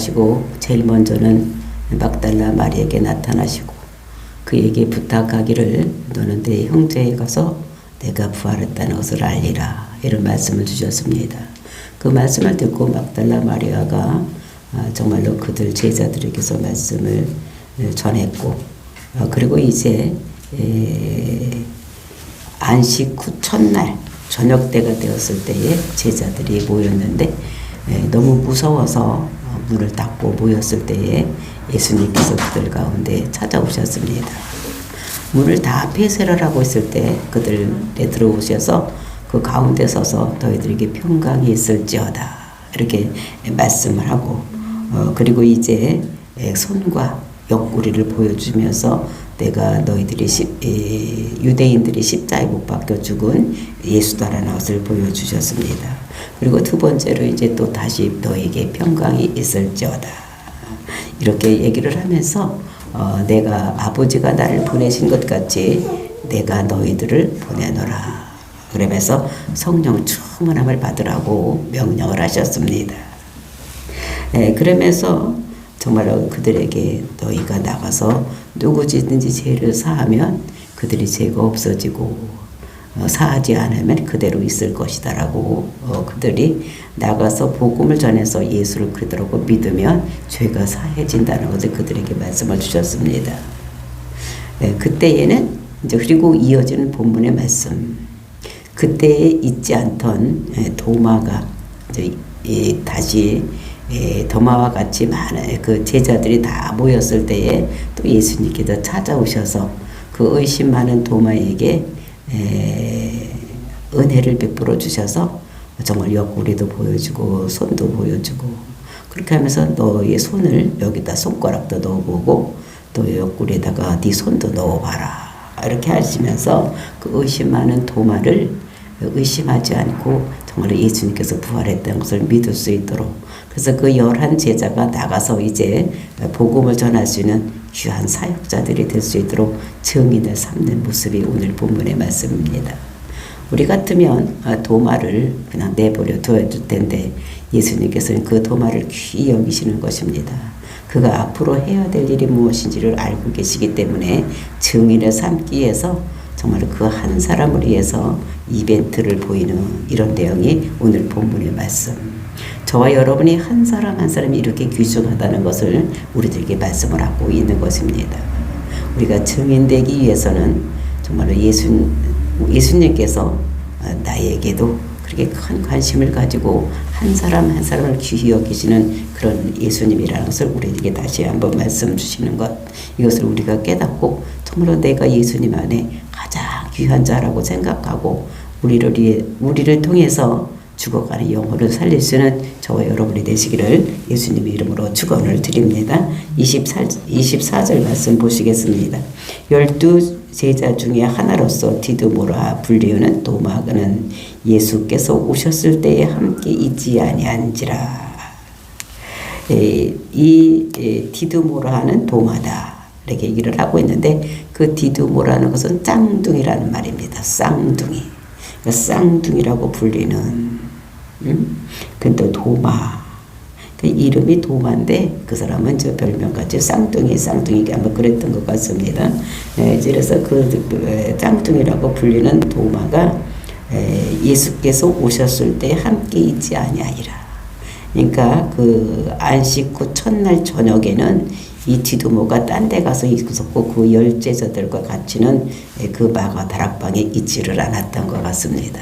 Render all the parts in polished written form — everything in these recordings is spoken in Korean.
나타나시고 제일 먼저는 막달라 마리에게 나타나시고 그에게 부탁하기를 너는 내 형제에 가서 내가 부활했다는 것을 알리라 이런 말씀을 주셨습니다. 그 말씀을 듣고 막달라 마리아가 정말로 그들 제자들에게서 말씀을 전했고 그리고 이제 안식 후 첫날 저녁 때가 되었을 때에 제자들이 모였는데 너무 무서워서 문을 닫고 모였을 때에 예수님께서 그들 가운데 찾아오셨습니다. 문을 다 폐쇄를 하고 있을 때 그들에 들어오셔서 그 가운데 서서 너희들에게 평강이 있을지어다 이렇게 말씀을 하고 그리고 이제 손과 옆구리를 보여주면서 내가 너희들이 유대인들이 십자가에 못 박혀 죽은 예수다라는 것을 보여주셨습니다. 그리고 두 번째로 이제 또 다시 너에게 평강이 있을지어다 이렇게 얘기를 하면서 내가 아버지가 나를 보내신 것 같이 내가 너희들을 보내노라 그러면서 성령 충만함을 받으라고 명령을 하셨습니다. 그러면서 정말로 그들에게 너희가 나가서 누구든지 죄를 사하면 그들이 죄가 없어지고 사하지 않으면 그대로 있을 것이다 라고 그들이 나가서 복음을 전해서 예수를 그대로 믿으면 죄가 사해진다는 것을 그들에게 말씀을 주셨습니다. 그때에는 이제 그리고 이어지는 본문의 말씀 그때에 잊지 않던 도마가 이제 다시 도마와 같이 많은 그 제자들이 다 모였을 때에 또 예수님께서 찾아오셔서 그 의심 많은 도마에게 은혜를 베풀어 주셔서 정말 옆구리도 보여주고 손도 보여주고 그렇게 하면서 너의 손을 여기다 손가락도 넣어보고 또 옆구리에다가 네 손도 넣어봐라 이렇게 하시면서 그 의심 많은 도마를 의심하지 않고 정말 예수님께서 부활했다는 것을 믿을 수 있도록 그래서 그 11 제자가 나가서 이제 복음을 전할 수 있는 귀한 사역자들이 될 수 있도록 증인을 삼는 모습이 오늘 본문의 말씀입니다. 우리 같으면 도마를 그냥 내버려 둬야 될 텐데 예수님께서는 그 도마를 귀히 여기시는 것입니다. 그가 앞으로 해야 될 일이 무엇인지를 알고 계시기 때문에 증인을 삼기 위해서 정말 그 한 사람을 위해서 이벤트를 보이는 이런 내용이 오늘 본문의 말씀. 저와 여러분이 한 사람 한 사람이 이렇게 귀중하다는 것을 우리들에게 말씀을 하고 있는 것입니다. 우리가 증인되기 위해서는 정말로 예수님께서 나에게도 그렇게 큰 관심을 가지고 한 사람 한 사람을 귀히 여기시는 그런 예수님이라는 것을 우리에게 다시 한번 말씀 주시는 것 이것을 우리가 깨닫고 정말로 내가 예수님 안에 가장 귀한 자라고 생각하고 우리를 통해서 죽어가는 영혼을 살릴 수 있는 저와 여러분이 되시기를 예수님의 이름으로 축원을 드립니다. 24절 말씀 보시겠습니다. 12 제자 중에 하나로서 디두모라 불리우는 도마는 예수께서 오셨을 때에 함께 있지 아니한지라. 이 디두모라는 도마다 이렇게 얘기를 하고 있는데 그 디두모라는 것은 쌍둥이라는 말입니다. 쌍둥이. 쌍둥이라고 불리는 근데 도마 그 이름이 도마인데 그 사람은 저 별명같이 쌍둥이가 아마 그랬던 것 같습니다. 그래서 그 쌍둥이라고 불리는 도마가 예수께서 오셨을 때 함께 있지 아니하리라. 그러니까 그 안식 후 첫날 저녁에는 이 디두모가 딴 데 가서 있었고 그 10 제자들과 같이는 그 마가 다락방에 있지를 않았던 것 같습니다.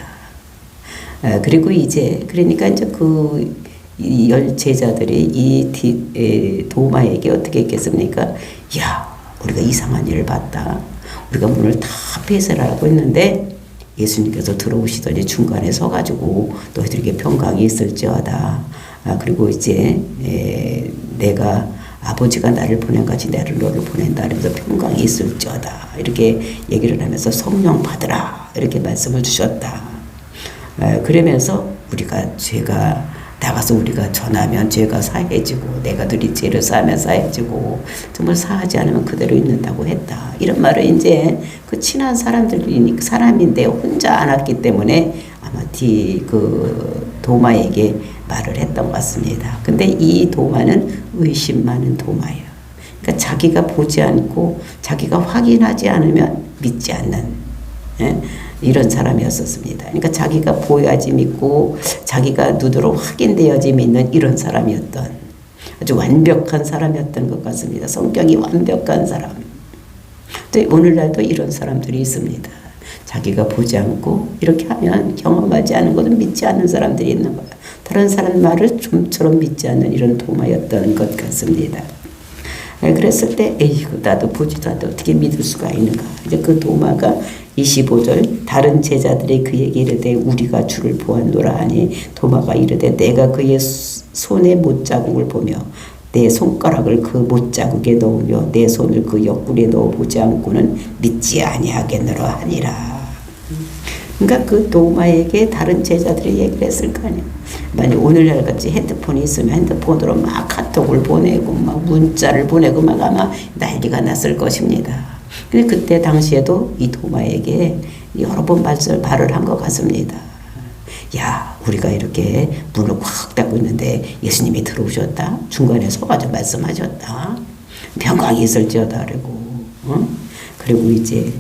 그리고 이제 그러니까 이제 그 10 제자들이 이 도마에게 어떻게 했겠습니까? 야, 우리가 이상한 일을 봤다. 우리가 문을 다 폐쇄를 하고 있는데 예수님께서 들어오시더니 중간에 서가지고 너희들에게 평강이 있을지어다. 그리고 이제 내가 아버지가 나를 보낸 같이 너를 보낸다 하면서 평강이 있을지어다 이렇게 얘기를 하면서 성령 받으라 이렇게 말씀을 주셨다. 그러면서 우리가 죄가 나가서 우리가 전하면 죄가 사해지고 내가 들이 죄를 사하면 사해지고 정말 사하지 않으면 그대로 있는다고 했다. 이런 말을 이제 그 친한 사람인데 혼자 안 왔기 때문에 아마 그 도마에게 말을 했던 것 같습니다. 근데 이 도마는 의심 많은 도마예요. 그러니까 자기가 보지 않고 자기가 확인하지 않으면 믿지 않는, 예? 이런 사람이었었습니다. 그러니까 자기가 보여야지 믿고 자기가 눈으로 확인되어야지 믿는 이런 사람이었던, 아주 완벽한 사람이었던 것 같습니다. 성격이 완벽한 사람. 또 오늘날도 이런 사람들이 있습니다. 자기가 보지 않고 이렇게 하면 경험하지 않은 것은 믿지 않는 사람들이 있는 거예요. 다른 사람 말을 좀처럼 믿지 않는 이런 도마였던 것 같습니다. 그랬을 때 에이구 나도 보지도 않는데 어떻게 믿을 수가 있는가. 이제 그 도마가 25절 다른 제자들이 그에게 이르되 우리가 주를 보았노라 하니 도마가 이르되 내가 그의 손에 못자국을 보며 내 손가락을 그 못자국에 넣으며 내 손을 그 옆구리에 넣어보지 않고는 믿지 아니하겠노라 하니라. 그러니까 그 도마에게 다른 제자들이 얘기를 했을 거 아니에요. 만약 오늘날 같이 핸드폰이 있으면 핸드폰으로 막 카톡을 보내고 막 문자를 보내고 막 아마 난리가 났을 것입니다. 근데 그때 당시에도 이 도마에게 여러 번 말을 한 것 같습니다. 야, 우리가 이렇게 문을 꽉 닫고 있는데 예수님이 들어오셨다. 중간에 서가지고 말씀하셨다. 평강이 있을지어다. 그리고 그리고 이제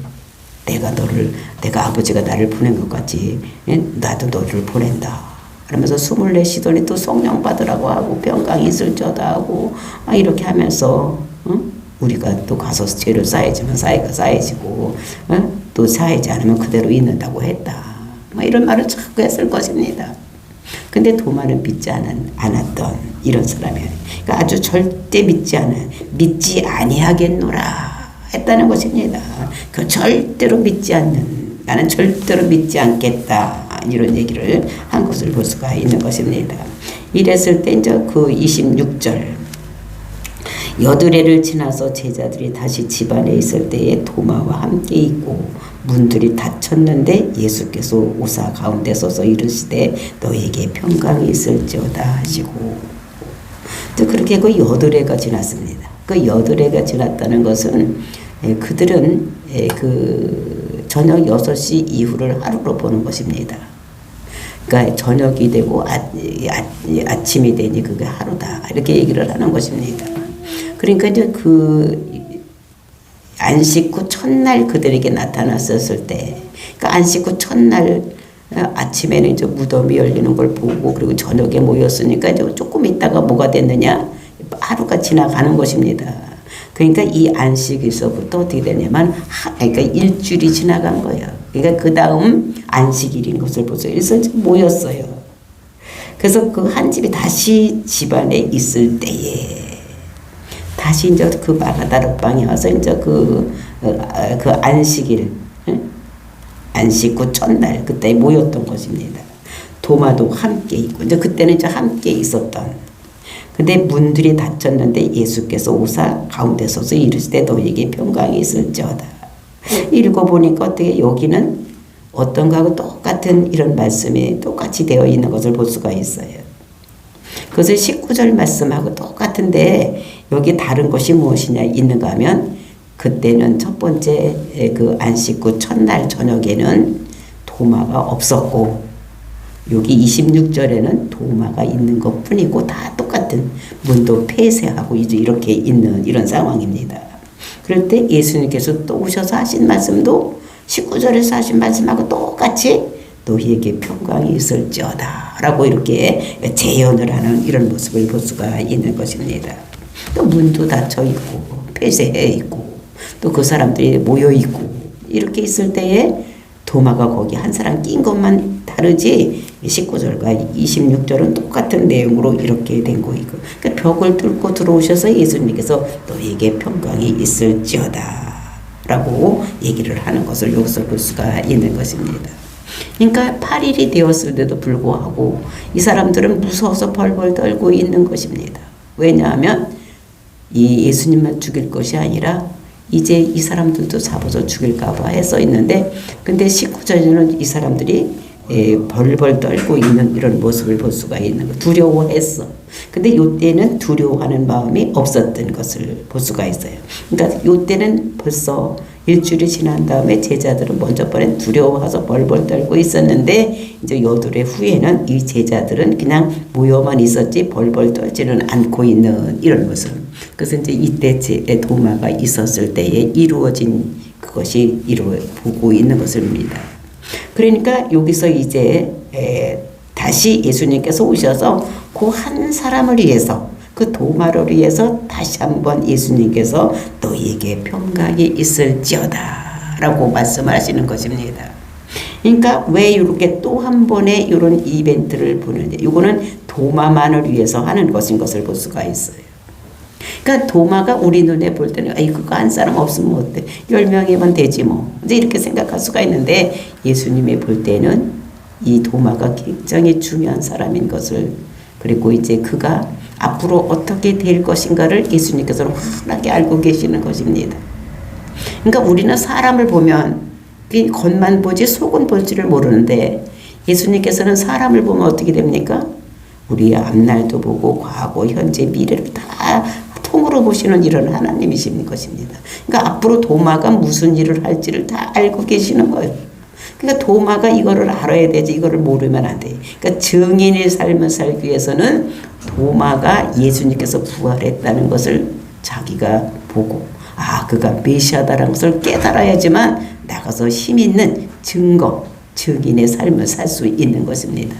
내가 아버지가 나를 보낸 것 같이 나도 너를 보낸다. 그러면서 24시더니 또 성령 받으라고 하고 평강이 있을지어다 하고 이렇게 하면서 우리가 또 가서 죄를 쌓여지면 쌓여지고 또 쌓이지 않으면 그대로 있는다고 했다. 이런 말을 자꾸 했을 것입니다. 근데 도마는 믿지 않았던 이런 사람이에요. 그러니까 아주 절대 믿지 아니하겠노라 했다는 것입니다. 그 절대로 믿지 않는, 나는 절대로 믿지 않겠다. 이런 얘기를 한 것을 볼 수가 있는 것입니다. 이랬을 때 이제 그 26절 여드레를 지나서 제자들이 다시 집안에 있을 때에 도마와 함께 있고 문들이 닫혔는데 예수께서 오사 가운데 서서 이르시되 너에게 평강이 있을지어다 하시고 또 그렇게 그 여드레가 지났습니다. 그 여드레가 지났다는 것은 그들은 그 저녁 6시 이후를 하루로 보는 것입니다. 그러니까 저녁이 되고 아침이 되니 그게 하루다 이렇게 얘기를 하는 것입니다. 그러니까 이제 그 안식 후 첫날 그들에게 나타났었을 때, 그러니까 안식 후 첫날 아침에는 이제 무덤이 열리는 걸 보고 그리고 저녁에 모였으니까 이제 조금 있다가 뭐가 됐느냐, 하루가 지나가는 것입니다. 그러니까 이 안식일서부터 어떻게 되냐면 그러니까 일주일이 지나간 거예요. 그러니까 그 다음 안식일인 것을 보세요. 그래서 모였어요. 그래서 그 한 집이 다시 집안에 있을 때에 다시 이제 그 마가다락방에 와서 이제 그 안식일, 안식 후 첫날 그때 모였던 것입니다. 도마도 함께 있고 이제 그때는 이제 함께 있었던. 근데 문들이 닫혔는데 예수께서 오사 가운데 서서 이르시되 너에게 평강이 있을지어다. 읽어보니까 어떻게 여기는 어떤가 하고 똑같은 이런 말씀이 똑같이 되어 있는 것을 볼 수가 있어요. 그것을 19절 말씀하고 똑같은데 여기 다른 것이 무엇이냐 있는가 하면 그때는 첫 번째 그 안식 후 첫날 저녁에는 도마가 없었고 여기 26절에는 도마가 있는 것 뿐이고 다 똑같은 문도 폐쇄하고 이제 이렇게 있는 이런 상황입니다. 그럴 때 예수님께서 또 오셔서 하신 말씀도 19절에서 하신 말씀하고 똑같이 너희에게 평강이 있을지어다 라고 이렇게 재현을 하는 이런 모습을 볼 수가 있는 것입니다. 또 문도 닫혀 있고 폐쇄해 있고 또 그 사람들이 모여 있고 이렇게 있을 때에 도마가 거기 한 사람 낀 것만 다르지 19절과 26절은 똑같은 내용으로 이렇게 된 거이고 그러니까 벽을 뚫고 들어오셔서 예수님께서 너희에게 평강이 있을지어다 라고 얘기를 하는 것을 여기서 볼 수가 있는 것입니다. 그러니까 8일이 되었을때도 불구하고 이 사람들은 무서워서 벌벌 떨고 있는 것입니다. 왜냐하면 이 예수님만 죽일 것이 아니라 이제 이 사람들도 잡아서 죽일까 봐 해서 있는데 근데 19절에는 이 사람들이 벌벌 떨고 있는 이런 모습을 볼 수가 있는 거. 두려워했어. 근데 요때는 두려워하는 마음이 없었던 것을 볼 수가 있어요. 그러니까 요때는 벌써 일주일이 지난 다음에 제자들은 먼저 번에 두려워해서 벌벌 떨고 있었는데 이제 요들의 후에는 이 제자들은 그냥 모여만 있었지 벌벌 떨지는 않고 있는 이런 모습. 그래서 이제 이때 도마가 있었을 때에 이루어진 그것이 보고 있는 것입니다. 그러니까 여기서 이제 다시 예수님께서 오셔서 그 한 사람을 위해서 그 도마를 위해서 다시 한번 예수님께서 너희에게 평강이 있을지어다 라고 말씀하시는 것입니다. 그러니까 왜 이렇게 또 한 번의 이런 이벤트를 보는지 이거는 도마만을 위해서 하는 것인 것을 볼 수가 있어요. 그러니까 도마가 우리 눈에 볼 때는 아이 그거 한 사람 없으면 어때? 10명이면 되지 뭐. 이제 이렇게 생각할 수가 있는데 예수님이 볼 때는 이 도마가 굉장히 중요한 사람인 것을 그리고 이제 그가 앞으로 어떻게 될 것인가를 예수님께서는 환하게 알고 계시는 것입니다. 그러니까 우리는 사람을 보면 겉만 보지 속은 볼 줄을 모르는데 예수님께서는 사람을 보면 어떻게 됩니까? 우리의 앞날도 보고 과거, 현재, 미래를 다 통으로 보시는 이런 하나님이신 것입니다. 그러니까 앞으로 도마가 무슨 일을 할지를 다 알고 계시는 거예요. 그러니까 도마가 이거를 알아야 되지 이거를 모르면 안 돼. 그러니까 증인의 삶을 살기 위해서는 도마가 예수님께서 부활했다는 것을 자기가 보고 그가 메시아다라는 것을 깨달아야지만 나가서 힘 있는 증거, 증인의 삶을 살 수 있는 것입니다.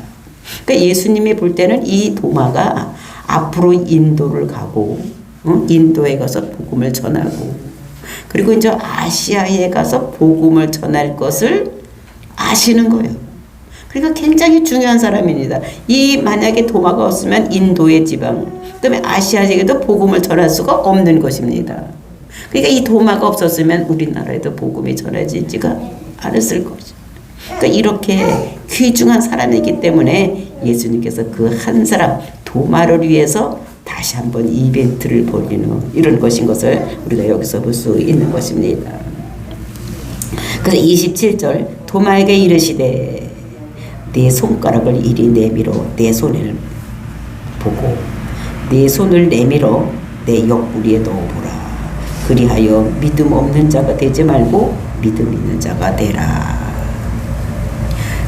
그러니까 예수님이 볼 때는 이 도마가 앞으로 인도를 가고 인도에 가서 복음을 전하고 그리고 이제 아시아에 가서 복음을 전할 것을 아시는 거예요. 그러니까 굉장히 중요한 사람입니다. 이 만약에 도마가 없으면 인도의 지방, 그다음에 아시아에도 복음을 전할 수가 없는 것입니다. 그러니까 이 도마가 없었으면 우리나라에도 복음이 전해지지가 않았을 거죠. 그러니까 이렇게 귀중한 사람이기 때문에 예수님께서 그 한 사람 도마를 위해서 다시 한번 이벤트를 벌이는 이런 것인 것을 우리가 여기서 볼 수 있는 것입니다. 그래서 27절 도마에게 이르시되 내 손가락을 이리 내밀어 내 손을 보고 내 손을 내밀어 내 옆구리에 넣어보라. 그리하여 믿음 없는 자가 되지 말고 믿음 있는 자가 되라.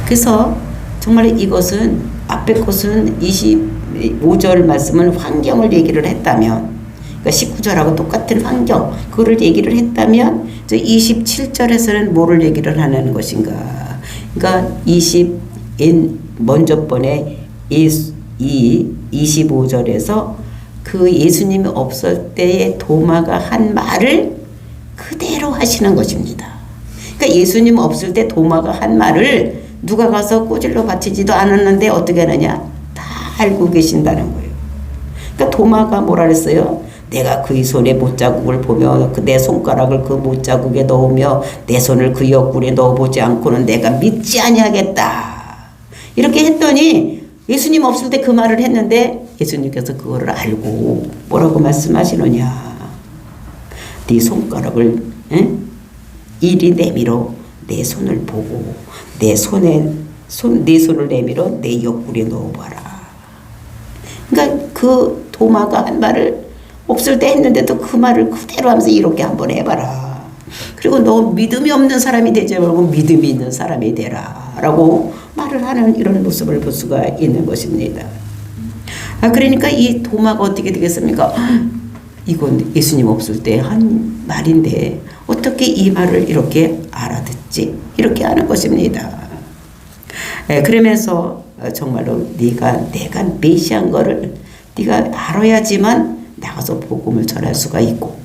그래서 정말 이것은 앞에 것은 25절 말씀은 환경을 얘기를 했다면 그러니까 19절하고 똑같은 환경 그거를 얘기를 했다면 27절에서는 뭐를 얘기를 하는 것인가. 그러니까 먼저 번에 25절에서 그 예수님이 없을 때의 도마가 한 말을 그대로 하시는 것입니다. 그러니까 예수님 없을 때 도마가 한 말을 누가 가서 꼬질러 바치지도 않았는데 어떻게 하느냐? 다 알고 계신다는 거예요. 그러니까 도마가 뭐라 그랬어요? 내가 그의 손에 못자국을 보며 내 손가락을 그 못자국에 넣으며 내 손을 그 옆구리에 넣어보지 않고는 내가 믿지 아니하겠다. 이렇게 했더니 예수님 없을 때 그 말을 했는데 예수님께서 그거를 알고 뭐라고 말씀하시느냐. 네 손가락을 이리 내밀어 내 손을 보고 내 손을 내밀어 내 옆구리에 넣어봐라. 그러니까 그 도마가 한 말을 없을 때 했는데도 그 말을 그대로 하면서 이렇게 한번 해봐라. 그리고 너 믿음이 없는 사람이 되지 말고 믿음이 있는 사람이 되라 라고 말을 하는 이런 모습을 볼 수가 있는 것입니다. 그러니까 이 도마가 어떻게 되겠습니까? 이건 예수님 없을 때 한 말인데 어떻게 이 말을 이렇게 알아듣지? 이렇게 하는 것입니다. 그러면서 정말로 내가 메시아인 거를 네가 알아야지만 나가서 복음을 전할 수가 있고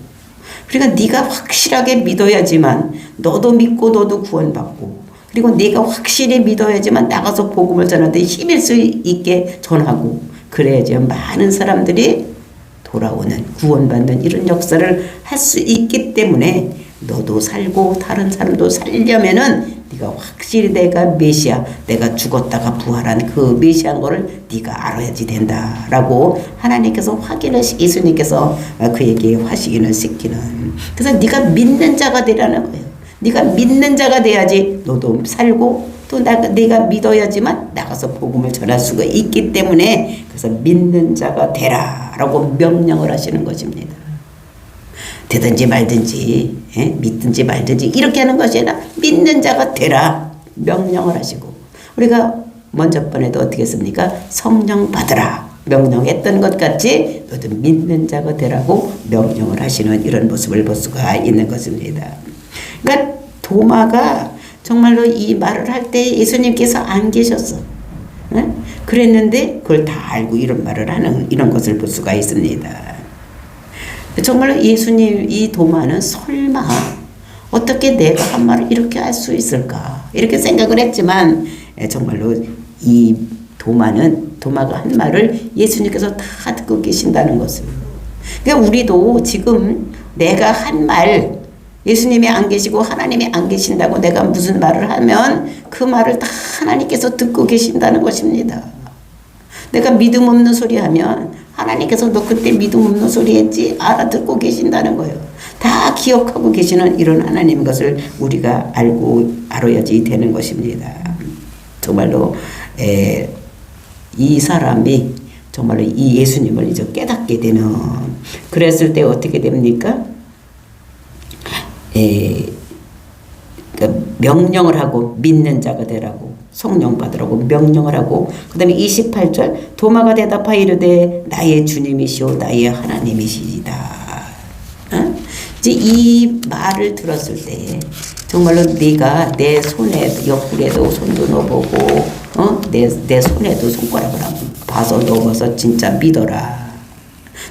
그러니까 네가 확실하게 믿어야지만 너도 믿고 너도 구원받고 그리고 네가 확실히 믿어야지만 나가서 복음을 전하는데 힘일 수 있게 전하고 그래야지 많은 사람들이 돌아오는 구원받는 이런 역사를 할 수 있기 때문에 너도 살고 다른 사람도 살려면은 네가 확실히 내가 메시아, 내가 죽었다가 부활한 그 메시아인 거를 네가 알아야지 된다라고 하나님께서 예수님께서 그에게 확신을 시키는. 그래서 네가 믿는 자가 되라는 거예요. 네가 믿는 자가 돼야지 너도 살고 또 내가 믿어야지만 나가서 복음을 전할 수가 있기 때문에 그래서 믿는 자가 되라라고 명령을 하시는 것입니다. 되든지 말든지 믿든지 말든지 이렇게 하는 것이 아니라 믿는 자가 되라 명령을 하시고 우리가 먼저 번에도 어떻게 했습니까? 성령 받으라 명령했던 것 같이 너도 믿는 자가 되라고 명령을 하시는 이런 모습을 볼 수가 있는 것입니다. 그러니까 도마가 정말로 이 말을 할 때 예수님께서 안 계셨어. 그랬는데 그걸 다 알고 이런 말을 하는 이런 것을 볼 수가 있습니다. 정말로 예수님 이 도마는 설마 어떻게 내가 한 말을 이렇게 할 수 있을까 이렇게 생각을 했지만 정말로 이 도마가 한 말을 예수님께서 다 듣고 계신다는 것을. 그러니까 우리도 지금 내가 한 말 예수님이 안 계시고 하나님이 안 계신다고 내가 무슨 말을 하면 그 말을 다 하나님께서 듣고 계신다는 것입니다. 내가 믿음 없는 소리 하면 하나님께서 너 그때 믿음 없는 소리 했지? 알아듣고 계신다는 거예요. 다 기억하고 계시는 이런 하나님 것을 우리가 알아야지 되는 것입니다. 정말로 이 사람이 정말로 이 예수님을 이제 깨닫게 되는 그랬을 때 어떻게 됩니까? 그러니까 명령을 하고 믿는 자가 되라고 성령 받으라고 명령을 하고 그 다음에 28절 도마가 대답하여 이르되 나의 주님이시오 나의 하나님이시다. 이제 이 말을 들었을 때 정말로 네가 내 손에 옆구리에도 손도 넣어보고 내 손에도 손가락을 봐서 넣어서 진짜 믿어라.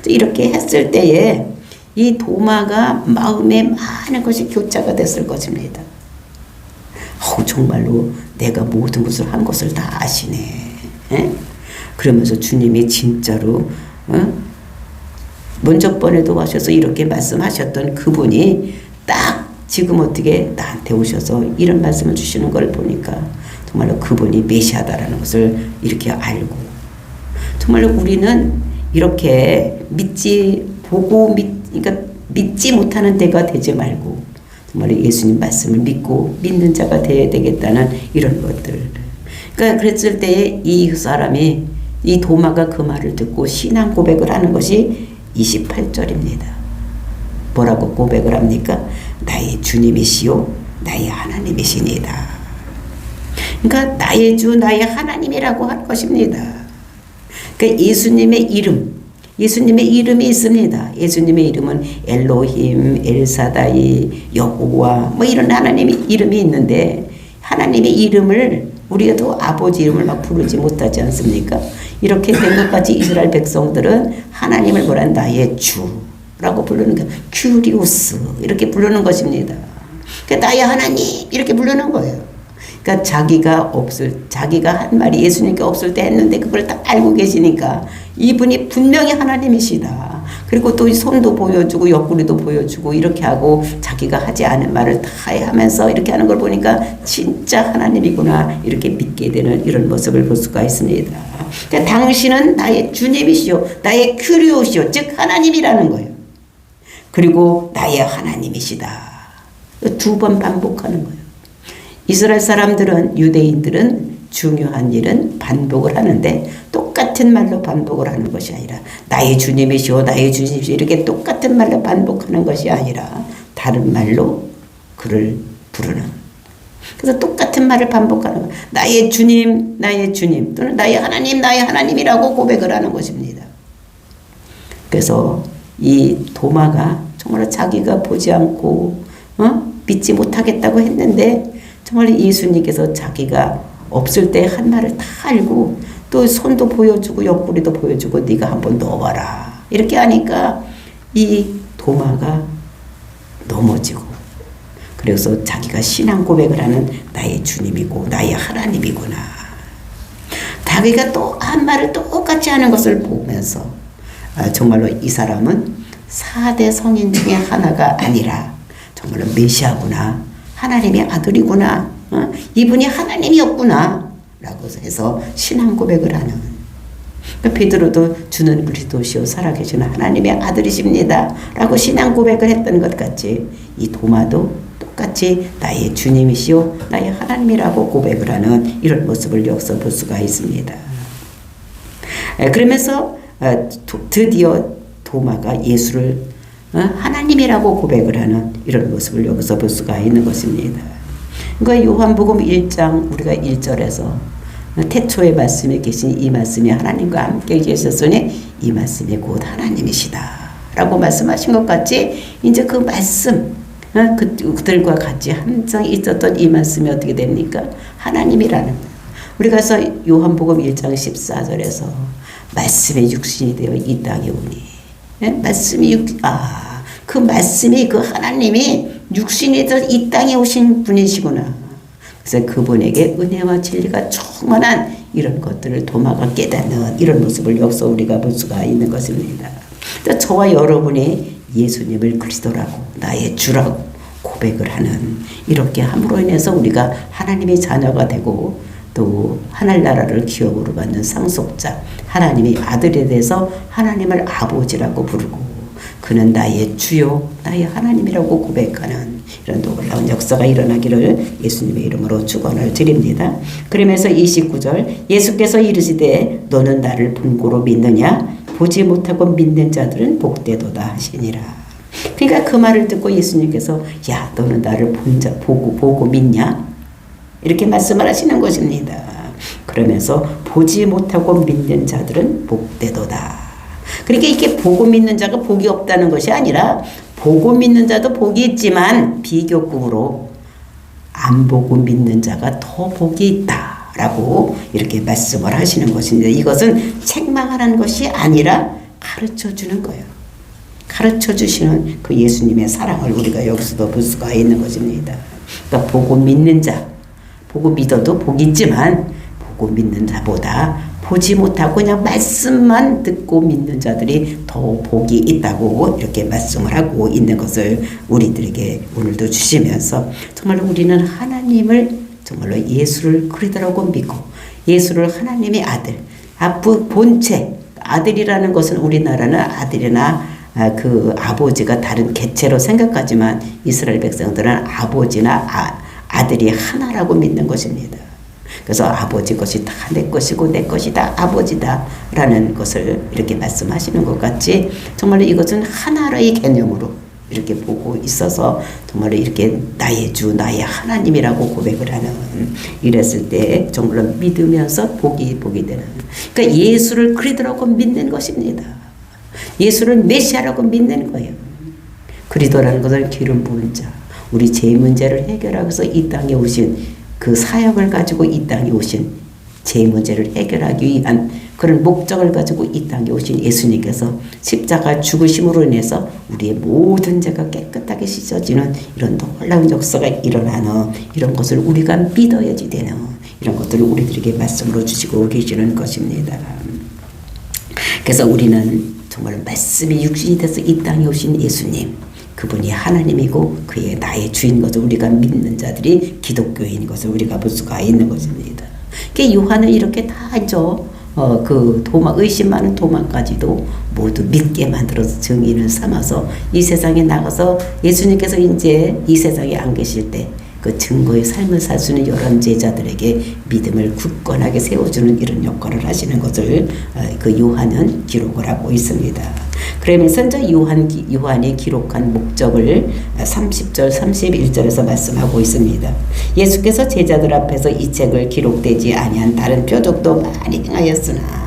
이렇게 했을 때에 이 도마가 마음에 많은 것이 교차가 됐을 것입니다. 정말로 내가 모든 것을 한 것을 다 아시네. 그러면서 주님이 진짜로 먼저 번에도 하셔서 이렇게 말씀하셨던 그분이 딱 지금 어떻게 나한테 오셔서 이런 말씀을 주시는 걸 보니까 정말로 그분이 메시아다라는 것을 이렇게 알고 정말로 우리는 이렇게 그러니까 믿지 못하는 데가 되지 말고 정말 예수님 말씀을 믿고 믿는 자가 되어야 되겠다는 이런 것들. 그러니까 그랬을 때 이 사람이 이 도마가 그 말을 듣고 신앙 고백을 하는 것이 28절입니다. 뭐라고 고백을 합니까? 나의 주님이시요 나의 하나님이시니다. 그러니까 나의 주 나의 하나님이라고 할 것입니다. 그러니까 예수님의 이름이 있습니다. 예수님의 이름은 엘로힘, 엘사다이, 여호와 이런 하나님의 이름이 있는데 하나님의 이름을 우리가 또 아버지 이름을 막 부르지 못하지 않습니까? 이렇게 된 것까지 이스라엘 백성들은 하나님을 뭐라 나의 주라고 부르는 거 큐리오스 이렇게 부르는 것입니다. 그러니까 나의 하나님 이렇게 부르는 거예요. 그러니까 자기가 한 말이 예수님께 없을 때 했는데 그걸 다 알고 계시니까 이분이 분명히 하나님이시다. 그리고 또 손도 보여주고 옆구리도 보여주고 이렇게 하고 자기가 하지 않은 말을 다 하면서 이렇게 하는 걸 보니까 진짜 하나님이구나 이렇게 믿게 되는 이런 모습을 볼 수가 있습니다. 그러니까 당신은 나의 주님이시오 나의 큐리오시오 즉 하나님이라는 거예요. 그리고 나의 하나님이시다. 두 번 반복하는 거예요. 이스라엘 사람들은 유대인들은 중요한 일은 반복을 하는데 똑같은 말로 반복을 하는 것이 아니라 나의 주님이시오 나의 주님이시오 이렇게 똑같은 말로 반복하는 것이 아니라 다른 말로 그를 부르는 그래서 똑같은 말을 반복하는 거예요. 나의 주님 또는 나의 하나님이라고 고백을 하는 것입니다. 그래서 이 도마가 정말 자기가 보지 않고 믿지 못하겠다고 했는데 정말 예수님께서 자기가 없을 때 한 말을 다 알고 또 손도 보여주고 옆구리도 보여주고 네가 한번 넣어봐라 이렇게 하니까 이 도마가 넘어지고 그래서 자기가 신앙 고백을 하는 나의 주님이고 나의 하나님이구나. 자기가 또 한 말을 똑같이 하는 것을 보면서 정말로 이 사람은 4대 성인 중에 하나가 아니라 정말로 메시아구나 하나님의 아들이구나 이분이 하나님이었구나 라고 해서 신앙 고백을 하는 그러니까 베드로도 주는 그리스도시요 살아계시는 하나님의 아들이십니다 라고 신앙 고백을 했던 것 같이 이 도마도 똑같이 나의 주님이시오 나의 하나님이라고 고백을 하는 이런 모습을 여기서 볼 수가 있습니다. 그러면서 드디어 도마가 예수를 하나님이라고 고백을 하는 이런 모습을 여기서 볼 수가 있는 것입니다. 그러니까 요한복음 1장 우리가 1절에서 태초에 말씀에 계신 이 말씀이 하나님과 함께 계셨으니 이 말씀이 곧 하나님이시다 라고 말씀하신 것 같이 이제 그 말씀 그들과 같이 항상 있었던 이 말씀이 어떻게 됩니까? 하나님이라는 우리가 가서 요한복음 1장 14절에서 말씀이 육신이 되어 이 땅에 오니 말씀이 그 말씀이 그 하나님이 육신이 되어 이 땅에 오신 분이시구나. 그래서 그분에게 은혜와 진리가 충만한 이런 것들을 도마가 깨닫는 이런 모습을 여기서 우리가 볼 수가 있는 것입니다. 저와 여러분이 예수님을 그리스도라고 나의 주라고 고백을 하는 이렇게 함으로 인해서 우리가 하나님의 자녀가 되고 또 하늘나라를 기업으로 받는 상속자 하나님의 아들에 대해서 하나님을 아버지라고 부르고 그는 나의 주요 나의 하나님이라고 고백하는 이런 놀라운 역사가 일어나기를 예수님의 이름으로 축원을 드립니다. 그러면서 29절 예수께서 이르시되 너는 나를 본고로 믿느냐 보지 못하고 믿는 자들은 복되도다 하시니라. 그러니까 그 말을 듣고 예수님께서 야 너는 나를 보고 믿냐 이렇게 말씀을 하시는 것입니다. 그러면서 보지 못하고 믿는 자들은 복되도다. 그러니까 이게 보고 믿는 자가 복이 없다는 것이 아니라 보고 믿는 자도 복이 있지만 비교급으로 안 보고 믿는 자가 더 복이 있다라고 이렇게 말씀을 하시는 것입니다. 이것은 책망하는 것이 아니라 가르쳐주는 거예요. 가르쳐주시는 그 예수님의 사랑을 우리가 여기서도 볼 수가 있는 것입니다. 그러니까 보고 믿는 자, 보고 믿어도 복이 있지만 보고 믿는 자보다 보지 못하고 그냥 말씀만 듣고 믿는 자들이 더 복이 있다고 이렇게 말씀을 하고 있는 것을 우리들에게 오늘도 주시면서 정말로 우리는 하나님을 정말로 예수를 그리스도라고 믿고 예수를 하나님의 아들 본체 아들이라는 것은 우리나라는 아들이나 그 아버지가 다른 개체로 생각하지만 이스라엘 백성들은 아버지나 아들이 하나라고 믿는 것입니다. 그래서 아버지 것이 다 내 것이고 내 것이 다 아버지다 라는 것을 이렇게 말씀하시는 것 같이 정말로 이것은 하나의 개념으로 이렇게 보고 있어서 정말로 이렇게 나의 주 나의 하나님이라고 고백을 하는 이랬을 때 정말로 믿으면서 복이 되는 그러니까 예수를 그리스도라고 믿는 것입니다. 예수를 메시아라고 믿는 거예요. 그리스도라는 것을 기름 부은 자 우리 죄 문제를 해결하기 위해서 이 땅에 오신 그 사역을 가지고 이 땅에 오신 죄 문제를 해결하기 위한 그런 목적을 가지고 이 땅에 오신 예수님께서 십자가 죽으심으로 인해서 우리의 모든 죄가 깨끗하게 씻어지는 이런 놀라운 역사가 일어나는 이런 것을 우리가 믿어야지 되는 이런 것들을 우리들에게 말씀으로 주시고 계시는 것입니다. 그래서 우리는 정말 말씀이 육신이 돼서 이 땅에 오신 예수님 그분이 하나님이고 그의 나의 주인 것을 우리가 믿는 자들이 기독교인 것을 우리가 볼 수가 있는 것입니다. 그러니까 요한은 이렇게 다 그 도마 의심 많은 도마까지도 모두 믿게 만들어서 증인을 삼아서 이 세상에 나가서 예수님께서 이제 이 세상에 안 계실 때 그 증거의 삶을 살 수 있는 여러 제자들에게 믿음을 굳건하게 세워주는 이런 역할을 하시는 것을 그 요한은 기록을 하고 있습니다. 그러면서 이제 요한이 기록한 목적을 30절 31절에서 말씀하고 있습니다. 예수께서 제자들 앞에서 이 책을 기록되지 아니한 다른 표적도 많이 행하였으나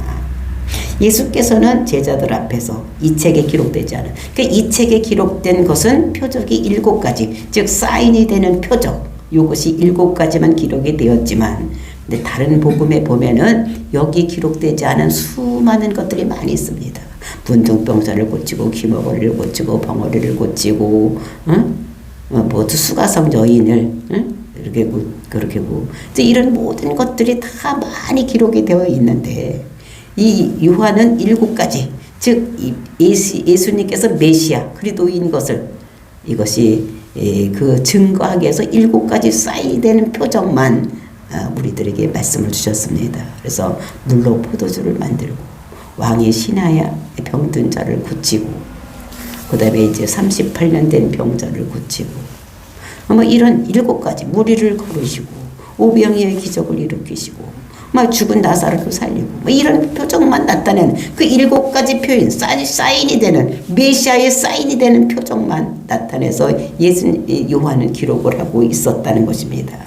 예수께서는 제자들 앞에서 이 책에 기록되지 않은 그러니까 이 책에 기록된 것은 표적이 7가지 즉 사인이 되는 표적 이것이 7가지만 기록이 되었지만 근데 다른 복음에 보면은 여기 기록되지 않은 수많은 것들이 많이 있습니다. 분등병자를 고치고 귀머거리를 고치고 벙어리를 고치고 모두 수가성 여인을 그렇게 이런 모든 것들이 다 많이 기록이 되어 있는데 이 요한은 7가지 즉 예수님께서 메시아 그리스도인 것을 이것이 그 증거하기 위해서 7가지 쌓이되는 표적만 우리들에게 말씀을 주셨습니다. 그래서 물로 포도주를 만들고 왕의 신하야 병든 자를 고치고 그 다음에 이제 38년 된 병자를 고치고 뭐 이런 7가지 무리를 걸으시고 오병이의 기적을 일으키시고 막 죽은 나사로도 살리고 뭐 이런 표적만 나타내는 그 7가지 표현 사인이 되는 메시아의 사인이 되는 표적만 나타내서 요한은 기록을 하고 있었다는 것입니다.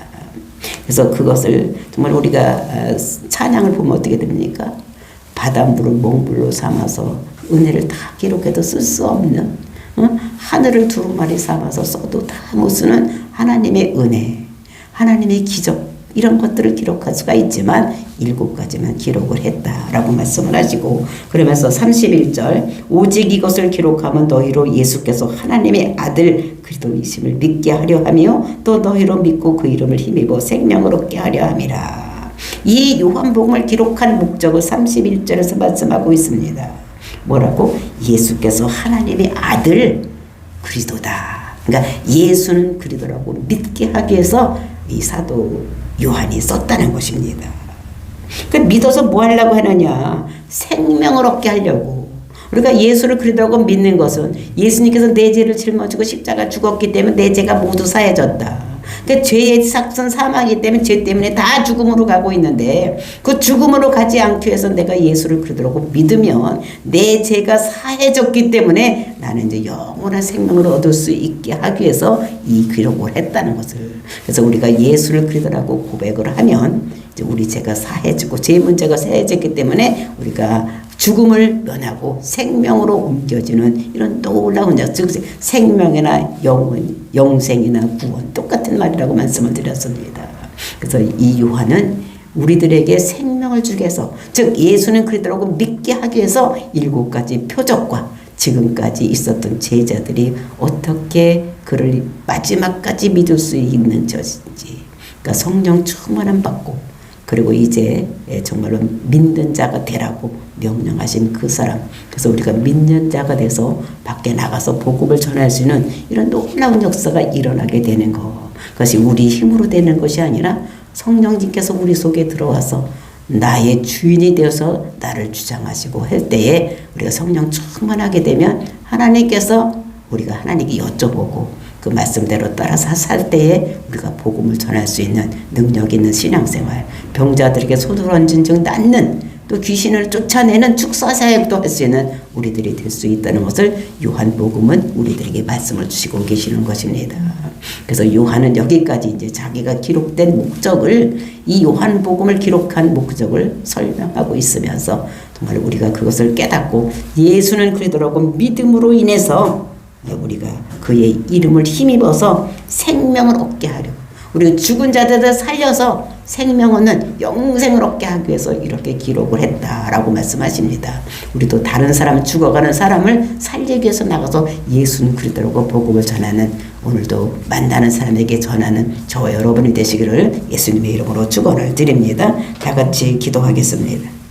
그래서 그것을 정말 우리가 찬양을 보면 어떻게 됩니까? 바닷물을 몽물로 삼아서 은혜를 다 기록해도 쓸 수 없는 하늘을 두루마리 삼아서 써도 다 못 쓰는 하나님의 은혜, 하나님의 기적 이런 것들을 기록할 수가 있지만 7가지만 기록을 했다라고 말씀을 하시고 그러면서 31절 오직 이것을 기록하면 너희로 예수께서 하나님의 아들 그리스도이심을 믿게 하려 하며 또 너희로 믿고 그 이름을 힘입어 생명을 얻게 하려 함이라. 이 요한복음을 기록한 목적을 31절에서 말씀하고 있습니다. 뭐라고? 예수께서 하나님의 아들 그리스도다. 그러니까 예수는 그리스도라고 믿게 하기 위해서 이 사도 요한이 썼다는 것입니다. 그 믿어서 뭐 하려고 하느냐? 생명을 얻게 하려고. 우리가 예수를 그리스도라고 믿는 것은 예수님께서 내 죄를 짊어지고 십자가 죽었기 때문에 내 죄가 모두 사해졌다. 그러니까 죄의 삭선 사망이기 때문에 죄 때문에 다 죽음으로 가고 있는데 그 죽음으로 가지 않기 위해서 내가 예수를 그리스도라고 믿으면 내 죄가 사해졌기 때문에 나는 이제 영원한 생명을 얻을 수 있게 하기 위해서 이 기록을 했다는 것을. 그래서 우리가 예수를 그리스도라고 고백을 하면 이제 우리 죄가 사해지고 죄 문제가 사해졌기 때문에 우리가 죽음을 면하고 생명으로 옮겨지는 이런 놀라운 즉 생명이나 영생이나 구원 똑같은 말이라고 말씀을 드렸습니다. 그래서 이 요한은 우리들에게 생명을 주기 위해서 즉 예수는 그리스도라고 믿게 하기 위해서 7가지 표적과 지금까지 있었던 제자들이 어떻게 그를 마지막까지 믿을 수 있는 것인지 그러니까 성령 충만함 받고 그리고 이제 정말로 믿는 자가 되라고 명령하신 그 사람. 그래서 우리가 믿는 자가 돼서 밖에 나가서 복음을 전할 수 있는 이런 놀라운 역사가 일어나게 되는 것. 그것이 우리 힘으로 되는 것이 아니라 성령님께서 우리 속에 들어와서 나의 주인이 되어서 나를 주장하시고 할 때에 우리가 성령 충만하게 되면 하나님께서 우리가 하나님께 여쭤보고 그 말씀대로 따라서 살 때에 우리가 복음을 전할 수 있는 능력 있는 신앙생활, 병자들에게 손을 얹은 즉 낫는 또 귀신을 쫓아내는 축사사역도 할 수 있는 우리들이 될 수 있다는 것을 요한복음은 우리들에게 말씀을 주시고 계시는 것입니다. 그래서 요한은 여기까지 이제 자기가 기록된 목적을 이 요한복음을 기록한 목적을 설명하고 있으면서 정말 우리가 그것을 깨닫고 예수는 그리스도라고 믿음으로 인해서 우리가 그의 이름을 힘입어서 생명을 얻게 하려고 우리가 죽은 자들을 살려서 생명 얻는 영생을 얻게 하기 위해서 이렇게 기록을 했다라고 말씀하십니다. 우리도 다른 사람 죽어가는 사람을 살리기 위해서 나가서 예수는 그리스도라고 복음을 전하는 오늘도 만나는 사람에게 전하는 저와 여러분이 되시기를 예수님의 이름으로 축원을 드립니다. 다 같이 기도하겠습니다.